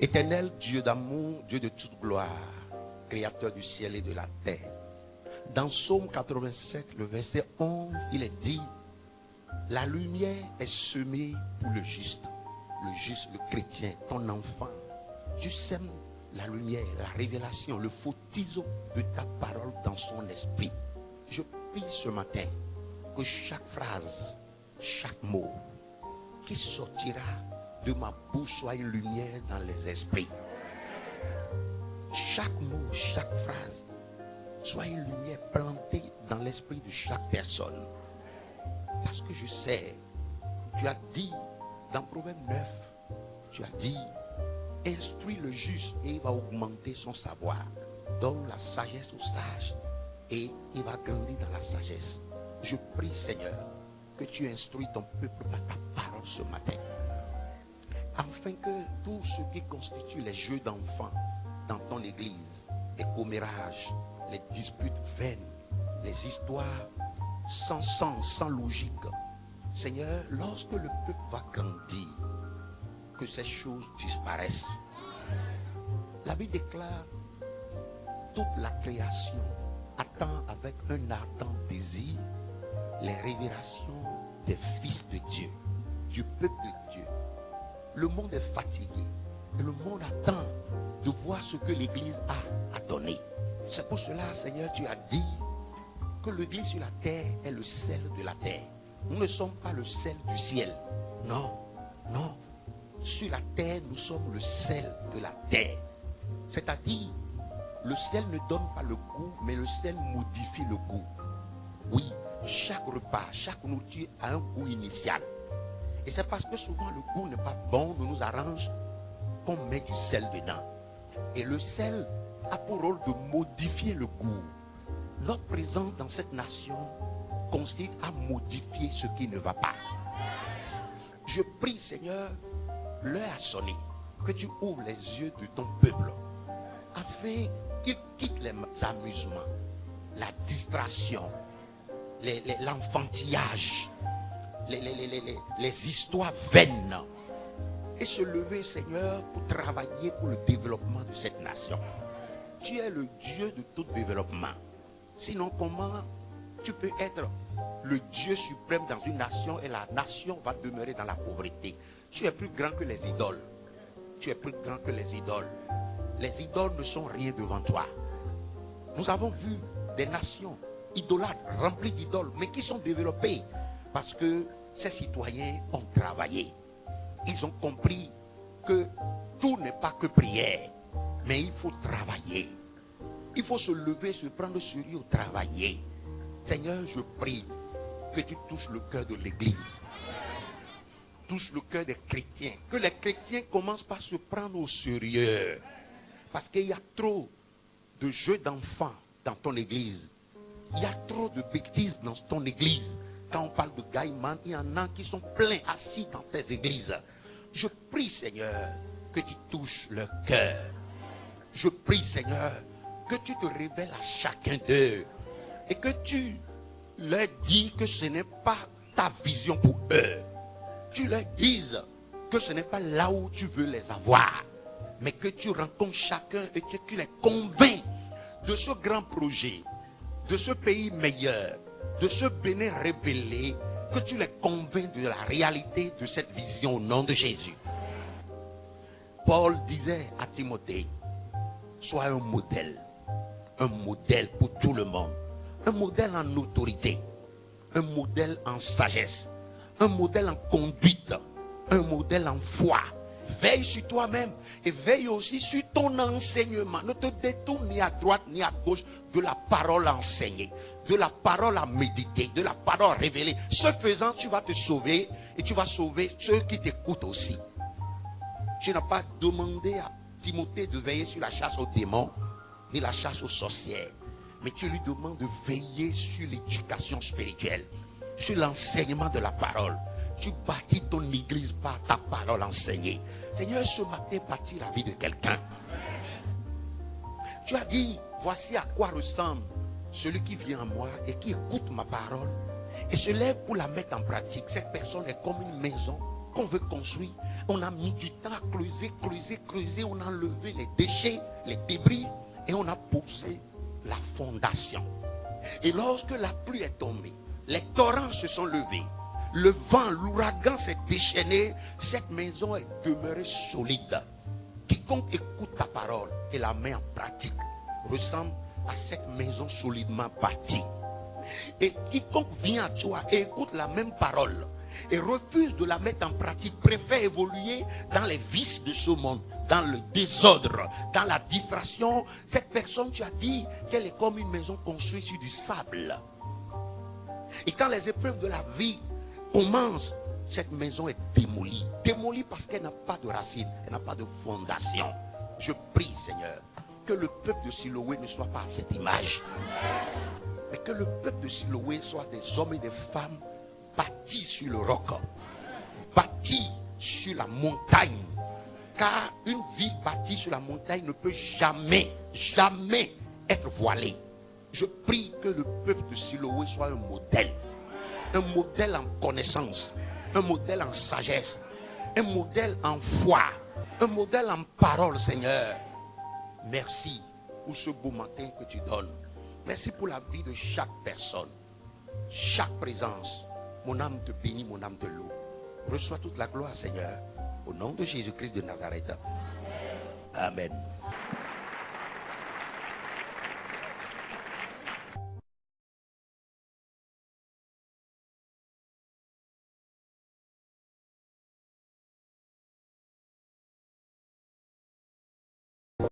Éternel Dieu d'amour, Dieu de toute gloire, créateur du ciel et de la terre. Dans Psaume 87, le verset 11, il est dit: la lumière est semée pour le juste, le chrétien, ton enfant. Tu sèmes la lumière, la révélation, le photiso de ta parole dans son esprit. Je prie ce matin que chaque phrase, chaque mot qui sortira de ma bouche soit une lumière dans les esprits. Chaque mot, chaque phrase soit une lumière plantée dans l'esprit de chaque personne. Parce que je sais, tu as dit dans Proverbe 9, tu as dit: instruis le juste et il va augmenter son savoir. Donne la sagesse au sage et il va grandir dans la sagesse. Je prie, Seigneur, que tu instruis ton peuple par ta parole ce matin, afin que tout ce qui constitue les jeux d'enfants dans ton église, les commérages, les disputes vaines, les histoires sans sens, sans logique, Seigneur, lorsque le peuple va grandir, que ces choses disparaissent. La Bible déclare: toute la création attend avec un ardent désir les révélations des fils de Dieu, du peuple de Dieu. Le monde est fatigué et le monde attend de voir ce que l'Église a à donner. C'est pour cela, Seigneur, tu as dit que l'Église sur la terre est le sel de la terre. Nous ne sommes pas le sel du ciel. Non, non. Sur la terre, nous sommes le sel de la terre. C'est-à-dire, le sel ne donne pas le goût, mais le sel modifie le goût. Oui, chaque repas, chaque nourriture a un goût initial. Et c'est parce que souvent le goût n'est pas bon, nous nous arrange qu'on met du sel dedans. Et le sel a pour rôle de modifier le goût. Notre présence dans cette nation consiste à modifier ce qui ne va pas. Je prie, Seigneur, l'heure a sonné, que tu ouvres les yeux de ton peuple, afin qu'il quitte les amusements, la distraction, l'enfantillage, les histoires vaines, et se lever, Seigneur, pour travailler pour le développement de cette nation. Tu es le Dieu de tout développement. Sinon, comment tu peux être le Dieu suprême dans une nation et la nation va demeurer dans la pauvreté? Tu es plus grand que les idoles. Tu es plus grand que les idoles. Les idoles ne sont rien devant toi. Nous avons vu des nations idolâtres, remplies d'idoles, mais qui sont développées parce que ces citoyens ont travaillé. Ils ont compris que tout n'est pas que prière, mais il faut travailler. Il faut se lever, se prendre au sérieux, travailler. Seigneur, je prie que tu touches le cœur de l'Église. Touche le cœur des chrétiens. Que les chrétiens commencent par se prendre au sérieux. Parce qu'il y a trop de jeux d'enfants dans ton église. Il y a trop de bêtises dans ton église. Quand on parle de gaïman, il y en a qui sont pleins assis dans tes églises. Je prie, Seigneur, que tu touches leur cœur. Je prie, Seigneur, que tu te révèles à chacun d'eux. Et que tu leur dis que ce n'est pas ta vision pour eux. Tu leur dises que ce n'est pas là où tu veux les avoir, mais que tu rencontres chacun et que tu les convaincs de ce grand projet, de ce pays meilleur, de ce Bénin révélé, que tu les convaincs de la réalité de cette vision au nom de Jésus. Paul disait à Timothée: sois un modèle pour tout le monde, un modèle en autorité, un modèle en sagesse, un modèle en conduite, un modèle en foi. Veille sur toi-même et veille aussi sur ton enseignement. Ne te détourne ni à droite ni à gauche de la parole enseignée, de la parole à méditer, de la parole révélée. Ce faisant, tu vas te sauver et tu vas sauver ceux qui t'écoutent aussi. Tu n'as pas demandé à Timothée de veiller sur la chasse aux démons ni la chasse aux sorcières, mais tu lui demandes de veiller sur l'éducation spirituelle, sur l'enseignement de la parole. Tu bâtis ton église par ta parole enseignée. Seigneur, ce matin, bâtis la vie de quelqu'un. Tu as dit: voici à quoi ressemble celui qui vient à moi et qui écoute ma parole et se lève pour la mettre en pratique. Cette personne est comme une maison qu'on veut construire On a mis du temps à creuser. On a enlevé les déchets, les débris et on a posé la fondation. Et lorsque la pluie est tombée, les torrents se sont levés, le vent, l'ouragan s'est déchaîné, cette maison est demeurée solide. Quiconque écoute ta parole et la met en pratique ressemble à cette maison solidement bâtie. Et quiconque vient à toi et écoute la même parole et refuse de la mettre en pratique, préfère évoluer dans les vices de ce monde, dans le désordre, dans la distraction, cette personne, tu as dit qu'elle est comme une maison construite sur du sable. Et quand les épreuves de la vie commencent, cette maison est démolie. Démolie parce qu'elle n'a pas de racines, elle n'a pas de fondation. Je prie, Seigneur, que le peuple de Siloé ne soit pas à cette image, mais que le peuple de Siloé soit des hommes et des femmes bâtis sur le roc, bâtis sur la montagne. Car une ville bâtie sur la montagne ne peut jamais être voilée. Je prie que le peuple de Siloé soit un modèle en connaissance, un modèle en sagesse, un modèle en foi, un modèle en parole, Seigneur. Merci pour ce beau matin que tu donnes. Merci pour la vie de chaque personne, chaque présence. Mon âme te bénit, mon âme te loue. Reçois toute la gloire, Seigneur, au nom de Jésus-Christ de Nazareth. Amen.